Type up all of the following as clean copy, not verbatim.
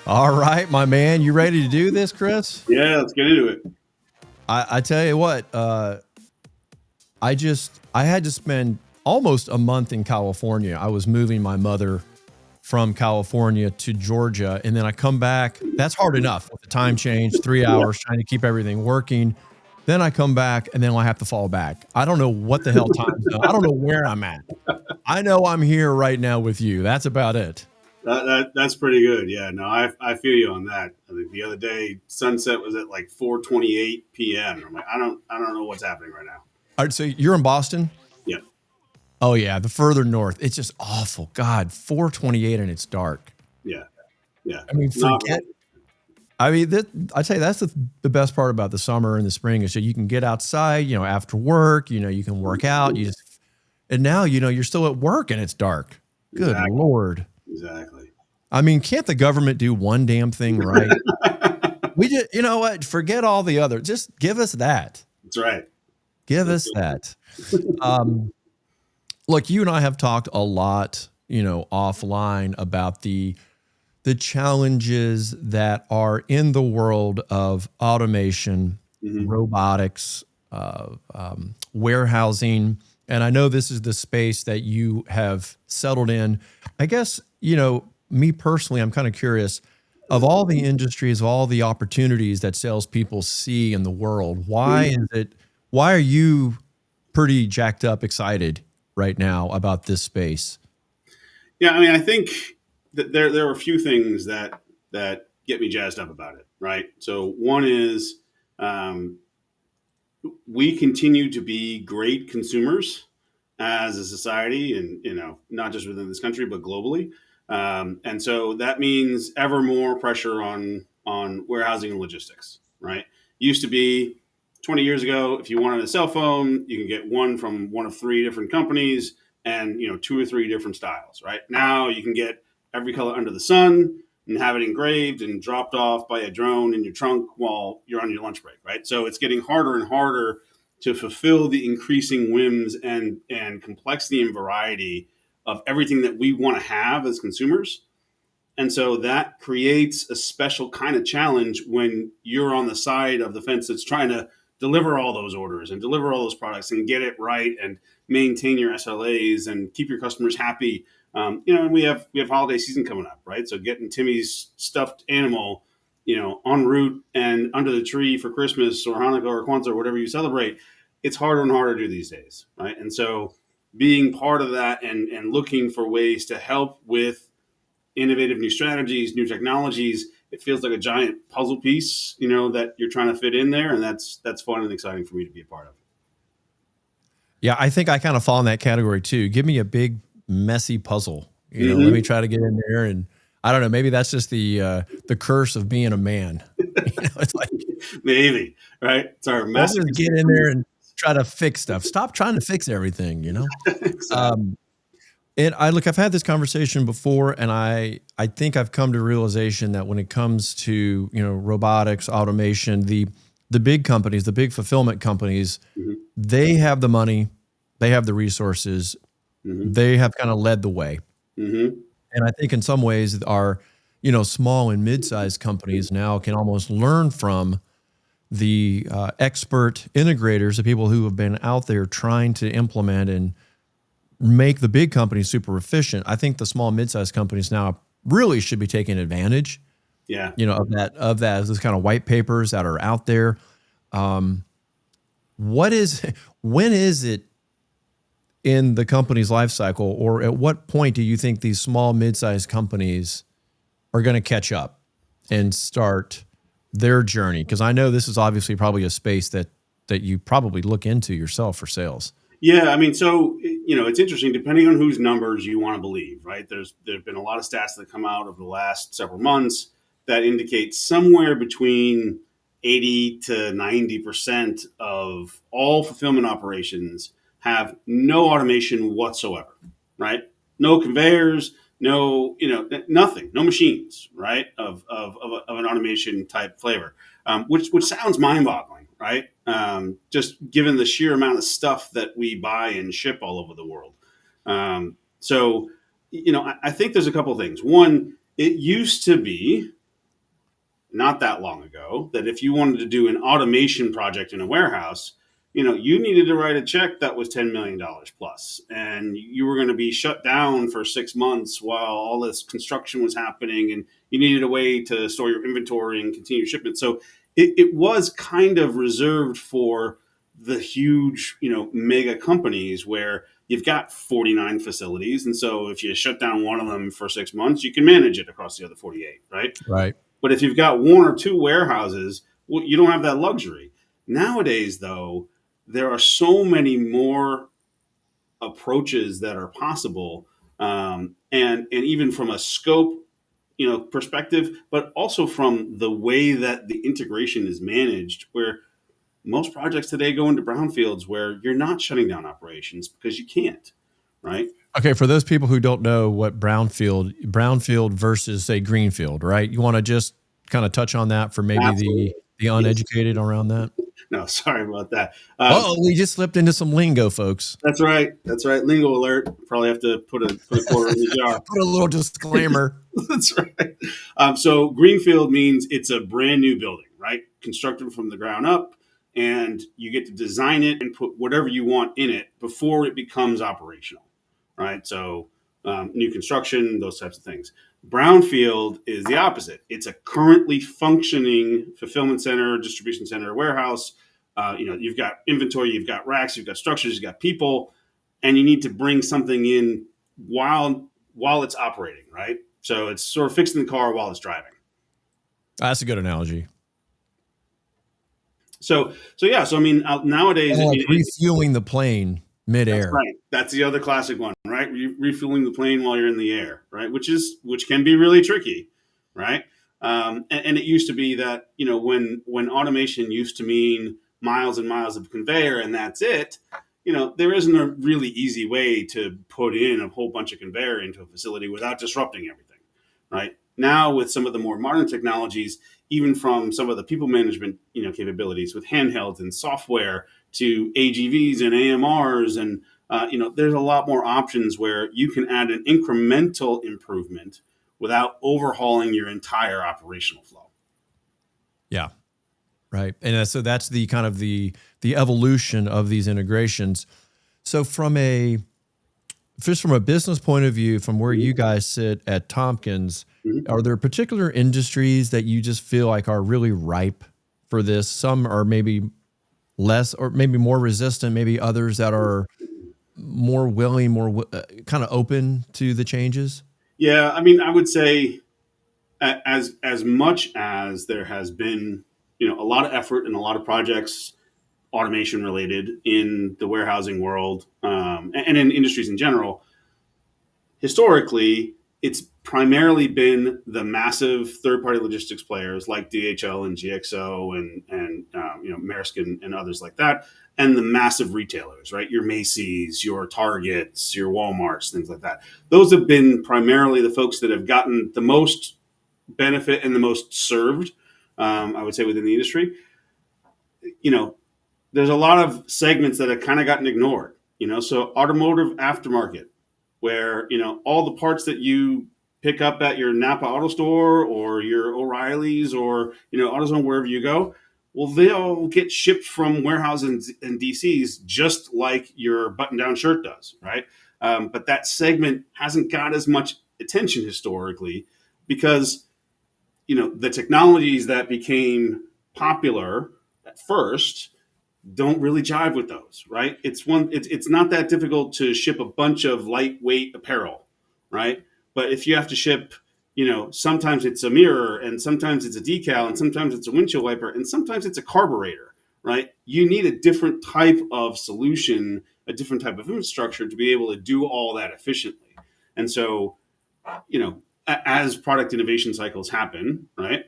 All right, my man, you ready to do this, Chris? Yeah, let's get into it. I tell you what, I had to spend almost a month in California. I was moving my mother from California to Georgia, and then I come back. That's hard enough with the time change, 3 hours trying to keep everything working. Then I come back, and then I have to fall back. I don't know what the hell time zone. I don't know where I'm at. I know I'm here right now with you. That's about it. That's pretty good. Yeah, no, I feel you on that. I think the other day sunset was at like 4:28 p.m. I'm like, I don't know what's happening right now. All right, so you're in Boston? Yeah, Oh yeah, the further north. It's just awful. God, 4:28 and it's dark. yeah, yeah. I mean, Not forget. I mean, I tell you, that's the best part about the summer and the spring is that you can get outside, after work, you can work out. And now, you're still at work and it's dark. Good exactly, Lord. exactly. I mean, can't the government do one damn thing right? We just, you know what? Forget all the other. Just give us that. That's right. Give That's us that. Look, you and I have talked a lot, offline about the challenges that are in the world of automation, hmm robotics, warehousing. And I know this is the space that you have settled in. I guess, me personally, I'm kind of curious of all the industries, of all the opportunities that salespeople see in the world. Why are you pretty jacked up, excited right now about this space? Yeah, I mean, I think that there are a few things that get me jazzed up about it. Right. So one is um, we continue to be great consumers as a society, and not just within this country but globally. And so that means ever more pressure on warehousing and logistics. Right. Used to be 20 years ago, if you wanted a cell phone, you can get one from one of three different companies, and two or three different styles. Right now, you can get every color under the sun and have it engraved and dropped off by a drone in your trunk while you're on your lunch break. Right. So it's getting harder and harder to fulfill the increasing whims and complexity and variety of everything that we want to have as consumers. And so that creates a special kind of challenge when you're on the side of the fence that's trying to deliver all those orders and deliver all those products and get it right and maintain your SLAs and keep your customers happy. And we have holiday season coming up, right? So getting Timmy's stuffed animal, en route and under the tree for Christmas or Hanukkah or Kwanzaa or whatever you celebrate, it's harder and harder to do these days, right? And so being part of that and looking for ways to help with innovative new strategies, new technologies, it feels like a giant puzzle piece, that you're trying to fit in there, and that's fun and exciting for me to be a part of. Yeah, I think I kind of fall in that category too. Give me a big messy puzzle. Let me Mm-hmm. try to get in there, and I don't know. Maybe that's just the curse of being a man. It's like Maybe, right? It's our let's master. just get in there and try to fix stuff. Stop trying to fix everything. Exactly. Um, and I've had this conversation before, and I think I've come to realization that when it comes to robotics, automation, the big companies, the big fulfillment companies, Mm-hmm. they have the money, they have the resources, Mm-hmm. they have kind of led the way. Mm-hmm. And I think in some ways our, small and mid-sized companies now can almost learn from the expert integrators, the people who have been out there trying to implement and make the big companies super efficient. I think the small, mid-sized companies now really should be taking advantage, Yeah. of that, those kind of white papers that are out there. Um, what is, when is it in the company's life cycle, or at what point do you think these small, mid-sized companies are going to catch up and start their journey? Because I know this is obviously probably a space that you probably look into yourself for sales. Yeah, I mean, so it's interesting depending on whose numbers you want to believe, right? There've been a lot of stats that come out over the last several months that indicate somewhere between 80 to 90% of all fulfillment operations have no automation whatsoever, right? No conveyors, no, nothing, no machines, right? Of an automation type flavor, which sounds mind boggling, right? Just given the sheer amount of stuff that we buy and ship all over the world. So, I think there's a couple of things. One, it used to be not that long ago that if you wanted to do an automation project in a warehouse, you needed to write a check that was $10 million plus, and you were going to be shut down for 6 months while all this construction was happening, and you needed a way to store your inventory and continue shipment. So it was kind of reserved for the huge, mega companies where you've got 49 facilities. And so if you shut down one of them for 6 months, you can manage it across the other 48, right? Right. But if you've got one or two warehouses, well, you don't have that luxury. Nowadays, though, there are so many more approaches that are possible, and even from a scope, perspective, but also from the way that the integration is managed, where most projects today go into brownfields where you're not shutting down operations because you can't, right? Okay, for those people who don't know what brownfield versus say greenfield, right? You want to just kind of touch on that for maybe Absolutely. the Yes. uneducated around that? No, sorry about that. Oh, we just slipped into some lingo, folks. That's right. That's right. Lingo alert. Probably have to put a quarter in the jar. Put a little disclaimer. That's right. So greenfield means it's a brand new building, right? Constructed from the ground up, and you get to design it and put whatever you want in it before it becomes operational, right? So new construction, those types of things. Brownfield is the opposite. It's a currently functioning fulfillment center, distribution center, warehouse. You've got inventory, you've got racks, you've got structures, you've got people, and you need to bring something in while it's operating, right? So it's sort of fixing the car while it's driving. That's a good analogy. So yeah. So I mean, nowadays, refueling the plane midair. That's right. That's the other classic one, right? Refueling the plane while you're in the air, right? Which can be really tricky, right? And it used to be that when automation used to mean miles and miles of conveyor and that's it. There isn't a really easy way to put in a whole bunch of conveyor into a facility without disrupting everything, right? Now with some of the more modern technologies, even from some of the people management capabilities with handhelds and software to AGVs and AMRs, and there's a lot more options where you can add an incremental improvement without overhauling your entire operational flow. Yeah. Right. And so that's the kind of the evolution of these integrations. So just from a business point of view, from where you guys sit at Tompkins, are there particular industries that you just feel like are really ripe for this? Some are maybe less, or maybe more resistant, maybe others that are more willing, more kind of open to the changes? Yeah. I mean, I would say as much as there has been a lot of effort and a lot of projects automation related in the warehousing world, and in industries in general, historically it's primarily been the massive third-party logistics players like DHL and GXO and Maersk and others like that, and the massive retailers, right? Your Macy's, your Targets, your Walmarts, things like that. Those have been primarily the folks that have gotten the most benefit and the most served, I would say, within the industry. There's a lot of segments that have kind of gotten ignored. So automotive aftermarket, where all the parts that you pick up at your Napa Auto Store or your O'Reilly's or AutoZone, wherever you go, well, they'll get shipped from warehouses and DCs just like your button-down shirt does, right? But that segment hasn't got as much attention historically because the technologies that became popular at first don't really jive with those, right? It's not that difficult to ship a bunch of lightweight apparel, right? But if you have to ship, sometimes it's a mirror, and sometimes it's a decal, and sometimes it's a windshield wiper, and sometimes it's a carburetor, right? You need a different type of solution, a different type of infrastructure to be able to do all that efficiently. And so, as product innovation cycles happen, right?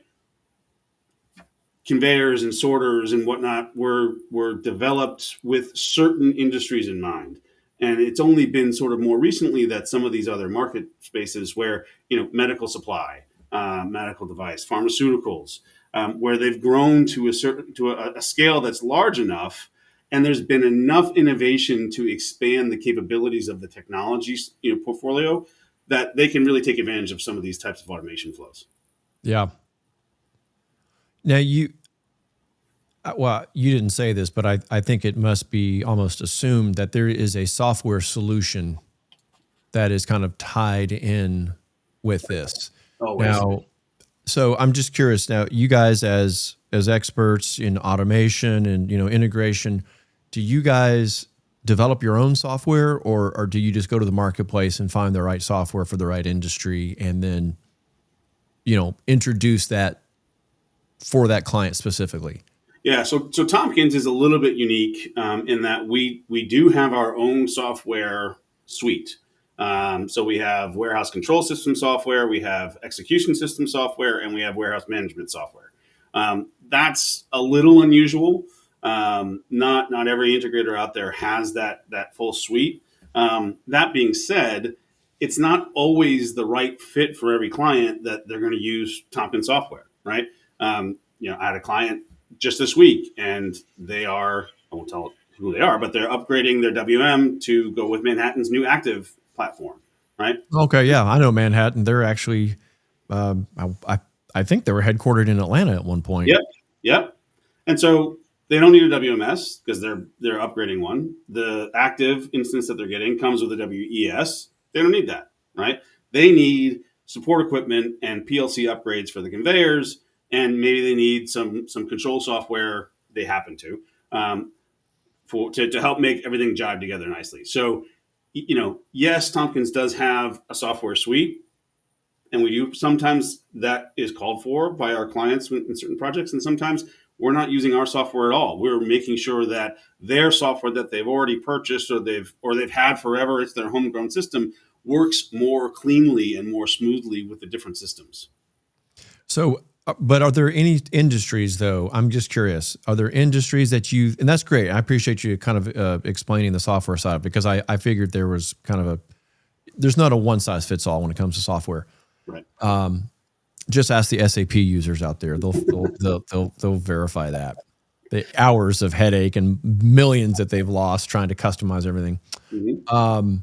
Conveyors and sorters and whatnot were developed with certain industries in mind. And it's only been sort of more recently that some of these other market spaces where, medical supply, medical device, pharmaceuticals, where they've grown to a scale that's large enough and there's been enough innovation to expand the capabilities of the technology portfolio that they can really take advantage of some of these types of automation flows. Yeah. Now well, you didn't say this, but I think it must be almost assumed that there is a software solution that is kind of tied in with this. Always. Now, so I'm just curious now, you guys as experts in automation and, integration, do you guys develop your own software, or do you just go to the marketplace and find the right software for the right industry and then, introduce that for that client specifically? Yeah, so Tompkins is a little bit unique in that we do have our own software suite. So we have warehouse control system software, we have execution system software, and we have warehouse management software. That's a little unusual. Not every integrator out there has that full suite. That being said, it's not always the right fit for every client that they're going to use Tompkins software, right? I had a client just this week, and I won't tell who they are, but they're upgrading their WM to go with Manhattan's new active platform, right? Okay, yeah, I know Manhattan. They're actually, I think they were headquartered in Atlanta at one point. Yep, yep. And so they don't need a WMS because they're upgrading one. The active instance that they're getting comes with a WES. They don't need that, right? They need support equipment and PLC upgrades for the conveyors, and maybe they need some control software. They happen to to help make everything jive together nicely. So, yes, Tompkins does have a software suite, and we do sometimes that is called for by our clients in certain projects, and sometimes we're not using our software at all. We're making sure that their software that they've already purchased or they've had forever, it's their homegrown system, works more cleanly and more smoothly with the different systems. So, but are there any industries, though? I'm just curious. Are there industries that and that's great. I appreciate you kind of explaining the software side, because I figured there was kind of there's not a one size fits all when it comes to software. Right. Just ask the SAP users out there. They'll verify that. The hours of headache and millions that they've lost trying to customize everything. Mm-hmm.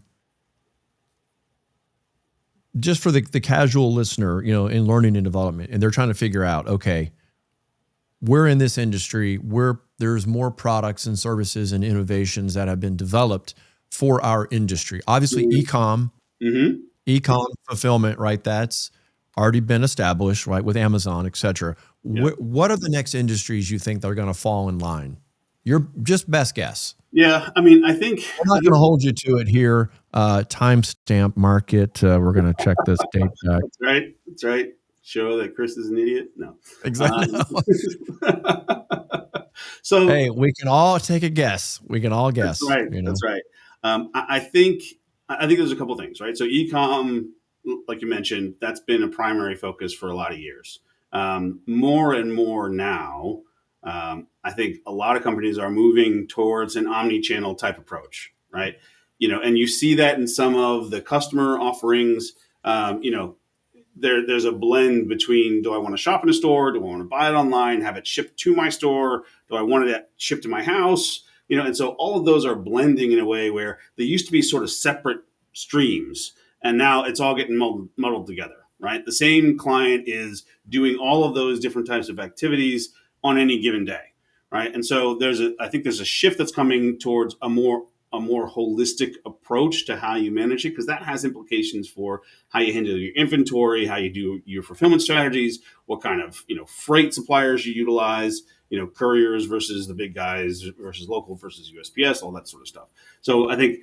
Just for the casual listener, in learning and development, and they're trying to figure out, okay, we're in this industry where there's more products and services and innovations that have been developed for our industry. Obviously, Mm-hmm. e-com fulfillment, right? That's already been established, right, with Amazon, et cetera. Yeah. What are the next industries you think they're going to fall in line? Your just best guess. Yeah, I mean, I think I'm not going to hold you to it here. Timestamp market. We're going to check this date back. That's right. That's right. Show that Chris is an idiot. No, Exactly. So hey, we can all take a guess. We can all guess. That's right. That's right. I think there's a couple things, right? So e-com, like you mentioned, that's been a primary focus for a lot of years. More and more now, I think a lot of companies are moving towards an omni-channel type approach, right? And you see that in some of the customer offerings. There's a blend between, do I want to shop in a store? Do I want to buy it online, have it shipped to my store? Do I want it shipped to my house? And so all of those are blending in a way where they used to be sort of separate streams, and now it's all getting muddled together, right? The same client is doing all of those different types of activities on any given day, right? And so I think there's a shift that's coming towards a more holistic approach to how you manage it, because that has implications for how you handle your inventory, how you do your fulfillment strategies, what kind of freight suppliers you utilize, couriers versus the big guys versus local versus USPS, all that sort of stuff. So I think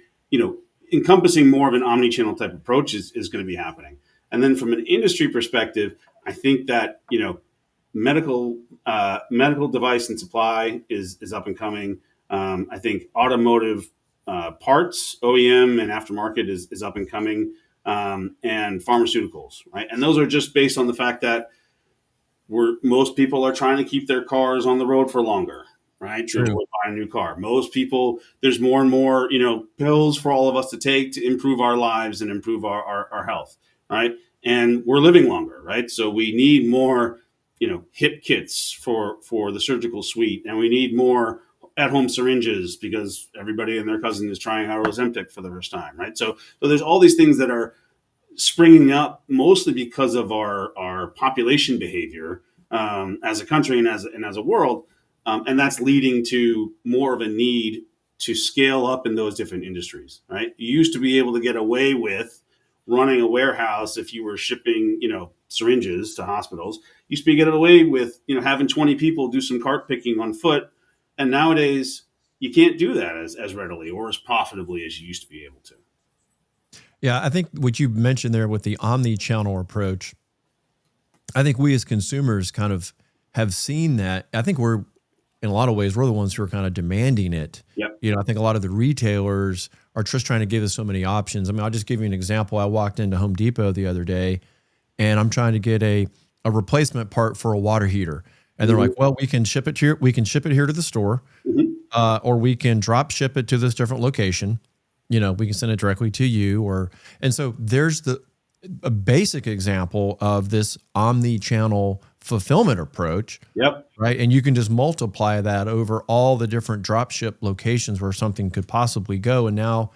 encompassing more of an omni-channel type approach is going to be happening. And then from an industry perspective, I think that medical device and supply is up and coming. I think automotive parts, OEM and aftermarket is up and coming, and pharmaceuticals, right? And those are just based on the fact that most people are trying to keep their cars on the road for longer, right? True. Or buy a new car. Most people, there's more and more, pills for all of us to take to improve our lives and improve our health, right? And we're living longer, right? So we need more, hip kits for the surgical suite, and we need more at-home syringes because everybody and their cousin is trying out Ozempic for the first time, right? So there's all these things that are springing up mostly because of our population behavior as a country and as a world, and that's leading to more of a need to scale up in those different industries. Right? You used to be able to get away with running a warehouse if you were shipping, syringes to hospitals. You used to be get away with, having 20 people do some cart picking on foot, and nowadays you can't do that as readily or as profitably as you used to be able to. Yeah, I think what you mentioned there with the omni-channel approach, I think we as consumers kind of have seen that. I think we're, in a lot of ways, we're the ones who are kind of demanding it. Yep. I think a lot of the retailers are just trying to give us so many options. I mean, I'll just give you an example. I walked into Home Depot the other day and I'm trying to get a replacement part for a water heater. And they're like, well, we can ship it here to the store, or we can drop ship it to this different location. We can send it directly to you, and so there's a basic example of this omni-channel fulfillment approach. Yep. Right. And you can just multiply that over all the different drop ship locations where something could possibly go. And now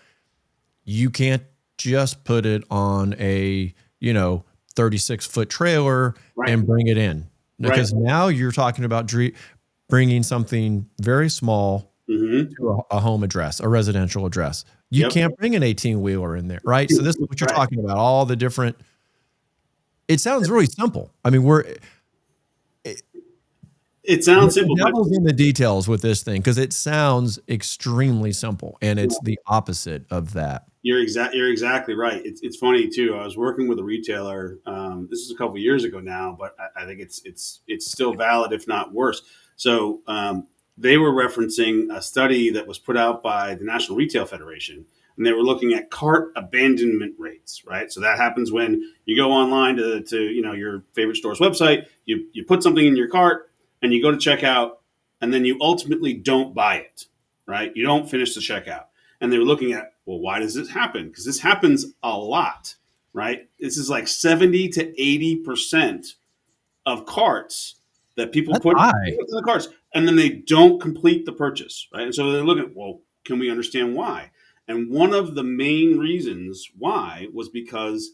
you can't just put it on a, 36-foot trailer and bring it in, because now you're talking about bringing something very small to a home address, a residential address. You can't bring an 18-wheeler in there. Right. So this is what you're talking about, all the different. It sounds really simple. I mean, it sounds simple. The devil's in the details with this thing, because it sounds extremely simple, and it's the opposite of that. You're exactly right. It's funny too. I was working with a retailer. This is a couple of years ago now, but I think it's still valid, if not worse. So they were referencing a study that was put out by the National Retail Federation, and they were looking at cart abandonment rates. Right. So that happens when you go online to your favorite store's website. You put something in your cart and you go to checkout, and then you ultimately don't buy it, right? You don't finish the checkout. And they were looking at, well, why does this happen? Because this happens a lot, right? This is like 70 to 80% of carts that people put in the carts, and then they don't complete the purchase, right? And so they're looking at, well, can we understand why? And one of the main reasons why was because,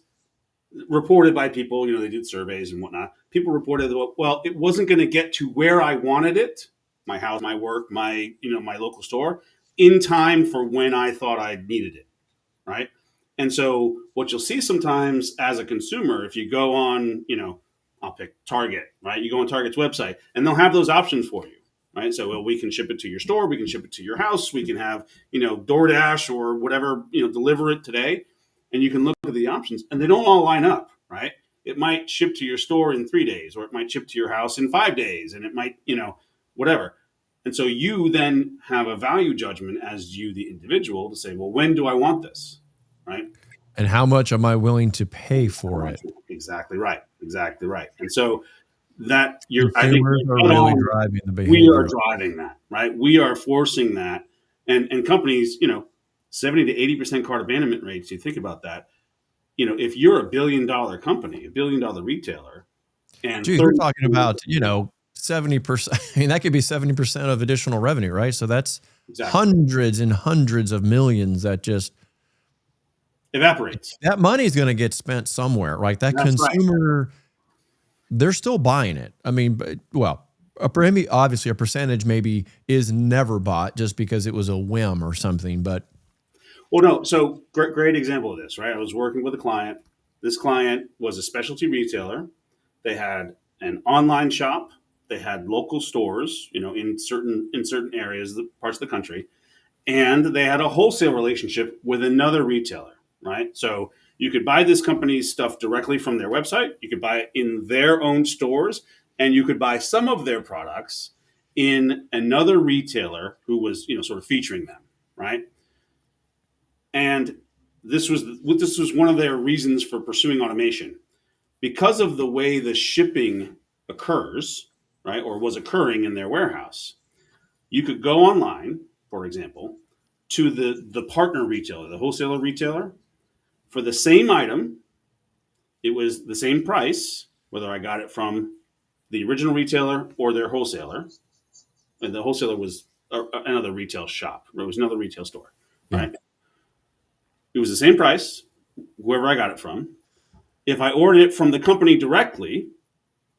reported by people, they did surveys and whatnot. People reported that, well, it wasn't going to get to where I wanted it, my house, my work, my local store, in time for when I thought I needed it, right? And so what you'll see sometimes as a consumer, if you go on, I'll pick Target, right? You go on Target's website, and they'll have those options for you, right? So, well, we can ship it to your store, we can ship it to your house, we can have, DoorDash or whatever, deliver it today. And you can look at the options, and they don't all line up, right? It might ship to your store in 3 days, or it might ship to your house in 5 days, and it might, whatever. And so you then have a value judgment as you, the individual, to say, well, when do I want this, right? And how much am I willing to pay for it? Exactly right. Exactly right. And so that I think are really driving the behavior. We are driving that, right? We are forcing that, and companies, 70 to 80% cart abandonment rates. You think about that. If you're $1 billion company, $1 billion retailer, and you're talking about 70%. I mean, that could be 70% of additional revenue, right? So that's hundreds and hundreds of millions that just evaporates. That money is going to get spent somewhere, right? That's consumer, they're still buying it. I mean, obviously a percentage maybe is never bought just because it was a whim or something, but. Well, no. So great example of this, right? I was working with a client. This client was a specialty retailer. They had an online shop. They had local stores, in certain areas, parts of the country, and they had a wholesale relationship with another retailer, right? So you could buy this company's stuff directly from their website. You could buy it in their own stores, and you could buy some of their products in another retailer who was, sort of featuring them, right? And this was one of their reasons for pursuing automation, because of the way the shipping occurs, right, or was occurring in their warehouse. You could go online, for example, to the partner retailer, the wholesaler retailer, for the same item. It was the same price, whether I got it from the original retailer or their wholesaler. And the wholesaler was another retail shop. It was another retail store, Yeah. right? It was the same price, whoever I got it from. If I ordered it from the company directly,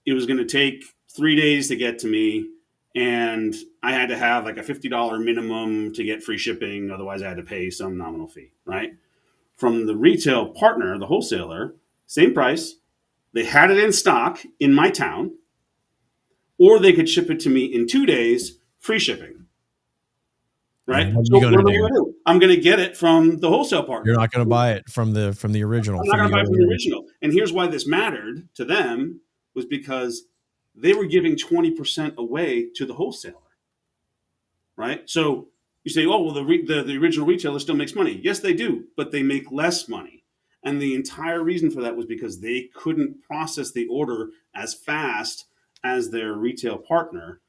it was going to take 3 days to get to me, and I had to have like a $50 minimum to get free shipping. Otherwise, I had to pay some nominal fee, right? From the retail partner, the wholesaler, same price. They had it in stock in my town, or they could ship it to me in 2 days, free shipping, And right? what are So you what going am to I do? going to do? I'm going to get it from the wholesale You're partner. not going to buy it from the original, I'm not from going the to buy it from the OEM. original. And here's why this mattered to them was because they were giving 20% away to the wholesaler, right? So you say, oh, well, the original retailer still makes money. Yes, they do, but they make less money. And the entire reason for that was because they couldn't process the order as fast as their retail partner,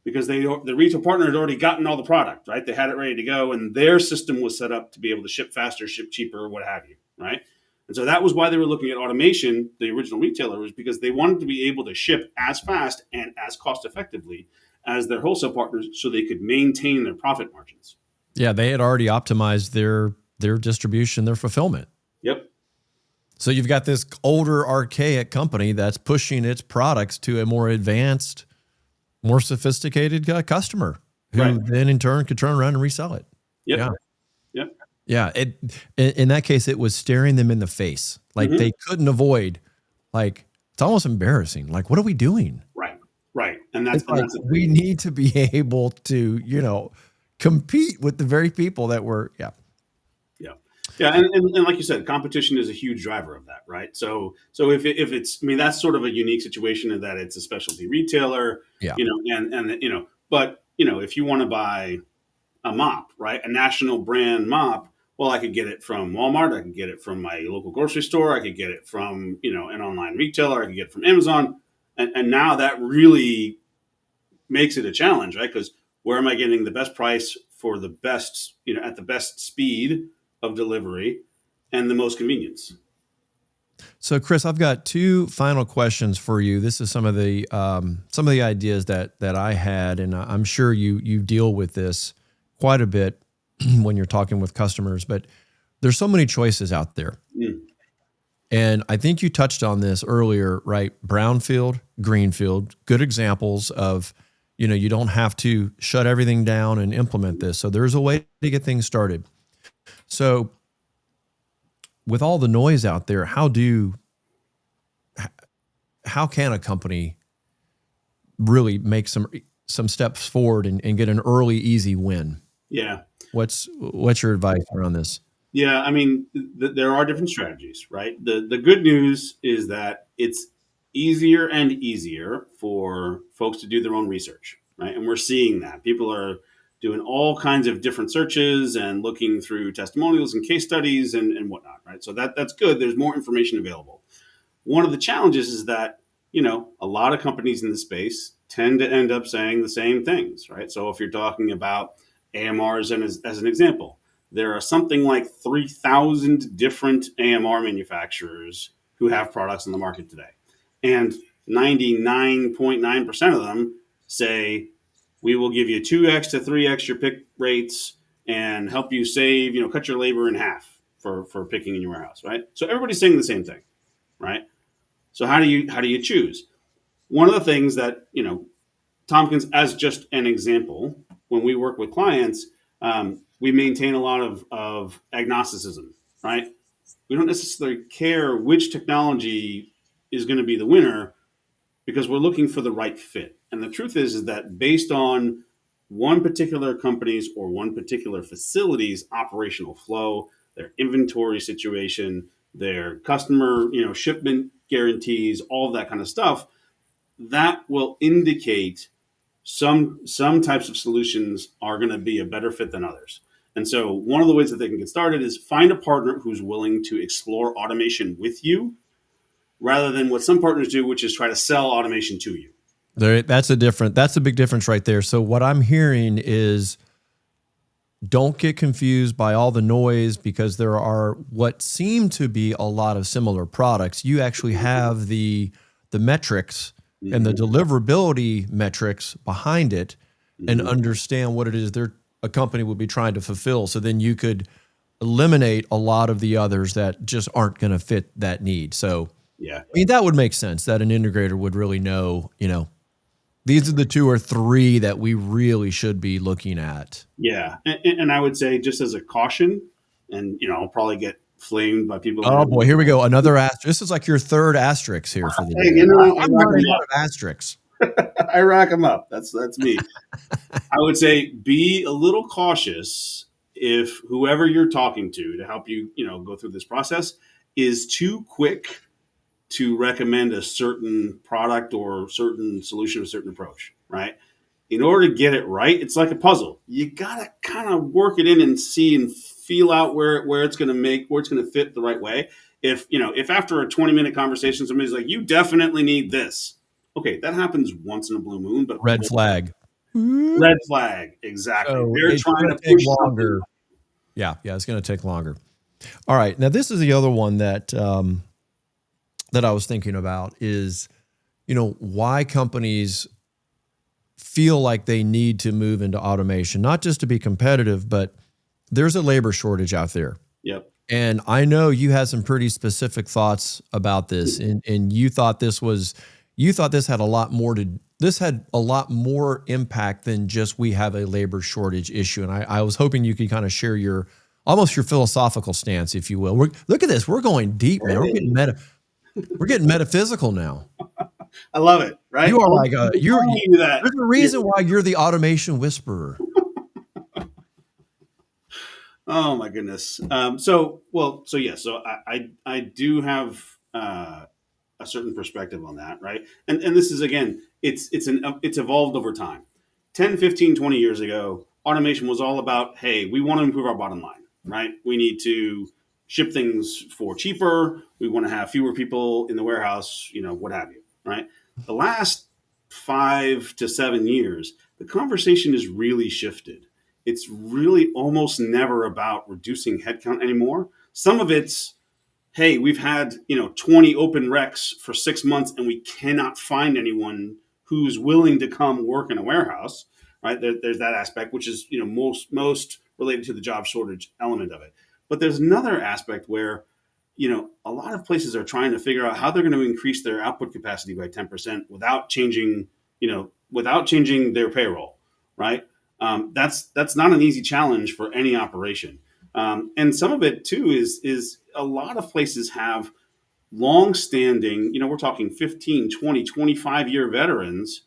because the retail partner had already gotten all the product, right? They had it ready to go, and their system was set up to be able to ship faster, ship cheaper, what have you, right? And so that was why they were looking at automation, the original retailer, was because they wanted to be able to ship as fast and as cost effectively as their wholesale partners so they could maintain their profit margins. Yeah, they had already optimized their distribution, their fulfillment. Yep. So you've got this older, archaic company that's pushing its products to a more advanced, more sophisticated customer who Right. then in turn could turn around and resell it. Yep. Yeah. Yep. Yeah. In that case, it was staring them in the face. Like they couldn't avoid, like, it's almost embarrassing. Like, what are we doing? Right. Right. And It's like, we need to be able to, compete with the very people that were, yeah. Yeah. Yeah, and like you said, competition is a huge driver of that, right? So if it's, I mean, that's sort of a unique situation in that it's a specialty retailer, Yeah. But if you want to buy a mop, right, a national brand mop, well, I could get it from Walmart, I could get it from my local grocery store, I could get it from an online retailer, I could get it from Amazon, and now that really makes it a challenge, right? Because where am I getting the best price for the best, at the best speed of delivery and the most convenience? So, Chris, I've got two final questions for you. This is some of the ideas that I had, and I'm sure you deal with this quite a bit when you're talking with customers. But there's so many choices out there, and I think you touched on this earlier, right? Brownfield, greenfield, good examples of you don't have to shut everything down and implement this. So there's a way to get things started. So with all the noise out there, how can a company really make some steps forward and get an early, easy win? Yeah. What's your advice around this? Yeah, I mean, there are different strategies, right? The good news is that it's easier and easier for folks to do their own research, right? And we're seeing that people are doing all kinds of different searches and looking through testimonials and case studies and whatnot, right? So that's good. There's more information available. One of the challenges is that a lot of companies in the space tend to end up saying the same things, right? So if you're talking about AMRs as an example, there are something like 3,000 different AMR manufacturers who have products in the market today. And 99.9% of them say, we will give you 2x to 3x your pick rates and help you save, cut your labor in half for picking in your warehouse, right? So everybody's saying the same thing, right? So how do you choose? One of the things that, Tompkins, as just an example, when we work with clients, we maintain a lot of agnosticism, right? We don't necessarily care which technology is going to be the winner because we're looking for the right fit. And the truth is that based on one particular company's or one particular facility's operational flow, their inventory situation, their customer, shipment guarantees, all of that kind of stuff, that will indicate some types of solutions are going to be a better fit than others. And so one of the ways that they can get started is find a partner who's willing to explore automation with you rather than what some partners do, which is try to sell automation to you. That's a big difference right there. So what I'm hearing is don't get confused by all the noise because there are what seem to be a lot of similar products. You actually have the metrics and the deliverability metrics behind it and Hmm. understand what it is a company would be trying to fulfill. So then you could eliminate a lot of the others that just aren't going to fit that need. So, Yeah. I mean, that would make sense that an integrator would really know, these are the two or three that we really should be looking at. Yeah. And I would say, just as a caution, and, I'll probably get flamed by people Oh boy, around. here we go. Another asterisk. This is like your third asterisk here for the Hey, day. I I'm rack them running out up. of asterisks. I rack them up. That's me. I would say be a little cautious if whoever you're talking to help you, go through this process is too quick to recommend a certain product or certain solution, a certain approach, right? In order to get it right, it's like a puzzle. You gotta kind of work it in and see and feel out where it's gonna fit the right way. If after a 20-minute conversation somebody's like, you definitely need this. Okay, that happens once in a blue moon, but Red flag. red flag. Exactly. So They're it's trying going to to take push something. longer. Yeah, it's going to take longer. All right. Now, this is the other one that I was thinking about is, why companies feel like they need to move into automation, not just to be competitive, but there's a labor shortage out there. Yep. And I know you had some pretty specific thoughts about this, and you thought this had a lot more impact than just we have a labor shortage issue. And I was hoping you could kind of share your almost your philosophical stance, if you will. Look at this, we're going deep, man. We're getting metaphysical now. I love it. Right. You are I'll like be telling you that. there's a reason why you're the automation whisperer. Oh my goodness. So yeah. So I do have a certain perspective on that, right? And this is, again, it's evolved over time. 10, 15, 20 years ago, automation was all about, hey, we want to improve our bottom line, right? We need to ship things for cheaper. We want to have fewer people in the warehouse, what have you, right? The last 5 to 7 years, the conversation has really shifted. It's really almost never about reducing headcount anymore. Some of it's, hey, we've had 20 open recs for 6 months and we cannot find anyone who's willing to come work in a warehouse, right? There's that aspect, which is most related to the job shortage element of it. But there's another aspect where a lot of places are trying to figure out how they're going to increase their output capacity by 10% without changing their payroll, right? That's not an easy challenge for any operation. And some of it too is a lot of places have long-standing, we're talking 15, 20, 25-year veterans,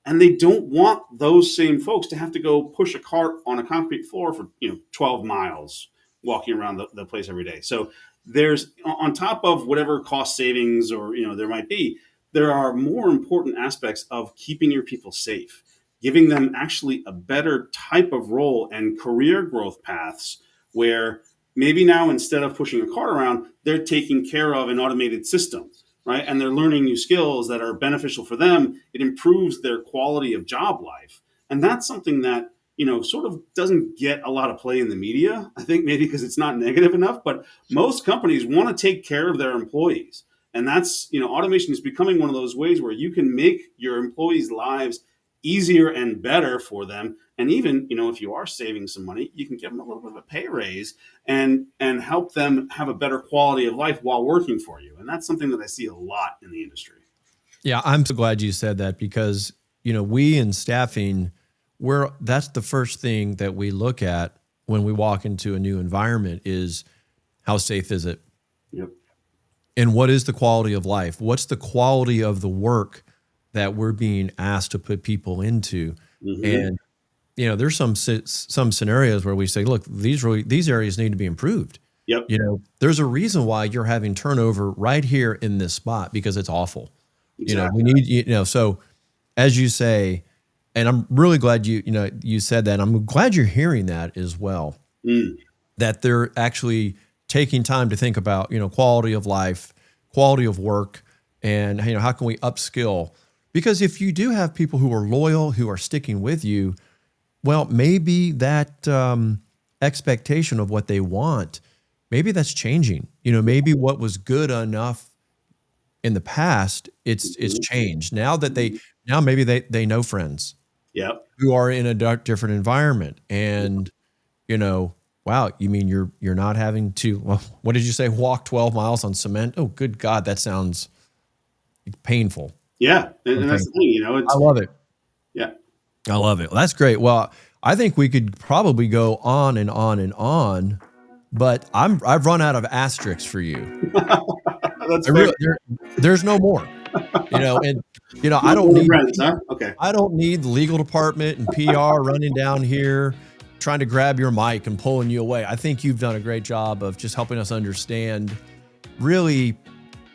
and they don't want those same folks to have to go push a cart on a concrete floor for 12 miles walking around the place every day. So there's, on top of whatever cost savings or there might be, there are more important aspects of keeping your people safe, giving them actually a better type of role and career growth paths where maybe now, instead of pushing a cart around, they're taking care of an automated system, right? And they're learning new skills that are beneficial for them. It improves their quality of job life. And that's something that, sort of doesn't get a lot of play in the media. I think maybe because it's not negative enough, but most companies want to take care of their employees. And that's, automation is becoming one of those ways where you can make your employees' lives easier and better for them. And even, if you are saving some money, you can give them a little bit of a pay raise and help them have a better quality of life while working for you. And that's something that I see a lot in the industry. Yeah, I'm so glad you said that because, we in staffing, that's the first thing that we look at when we walk into a new environment is how safe is it? Yep. And what is the quality of life? What's the quality of the work that we're being asked to put people into? Mm-hmm. And, there's some scenarios where we say, look, these areas need to be improved. Yep. There's a reason why you're having turnover right here in this spot because it's awful. Exactly. We need, so as you say, and I'm really glad you said that. I'm glad you're hearing that as well, that they're actually taking time to think about, quality of life, quality of work, and, how can we upskill? Because if you do have people who are loyal, who are sticking with you, well, maybe that expectation of what they want, maybe that's changing. Maybe what was good enough in the past, it's changed now that now maybe they know friends. Yep. who are in a different environment. And, you know, wow, you mean you're not having to, well, what did you say? Walk 12 miles on cement? Oh, good God, that sounds painful. Yeah. And that's the Painful. thing, you know, I it's, love it. yeah. I love it. Well, that's great. Well, I think we could probably go on and on and on, but I've run out of asterisks for you. That's I fair. really there's no more. You know, and you know, No more Brents, huh? Okay. I don't need the legal department and PR running down here trying to grab your mic and pulling you away. I think you've done a great job of just helping us understand really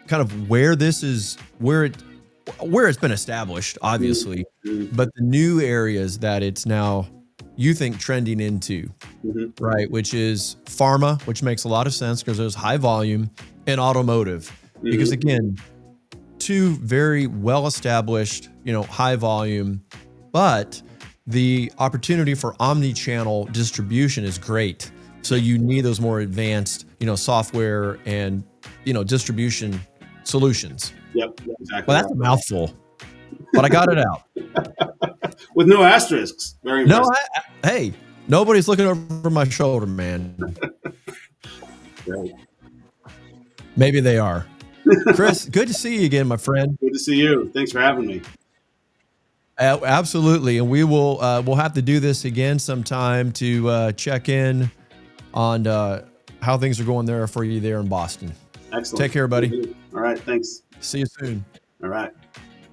kind of where this is, where it's been established, obviously, Mm-hmm. but the new areas that it's now, you think, trending into, Mm-hmm. right? Which is pharma, which makes a lot of sense because there's high volume, and automotive. Because Mm-hmm. again, two very well established, you know, high volume, but the opportunity for omni-channel distribution is great. So you need those more advanced, you know, software and, you know, distribution solutions. Yep. Exactly. Well, that's a mouthful, but I got it out. With no asterisks. Very No, impressive. hey, nobody's looking over my shoulder, man. Right. Maybe they are. Chris, good to see you again, my friend. Good to see you. Thanks for having me. Absolutely, and we'll have to do this again sometime to check in on how things are going there for you there in Boston. Excellent. Take care, buddy. All right. Thanks. See you soon. All right.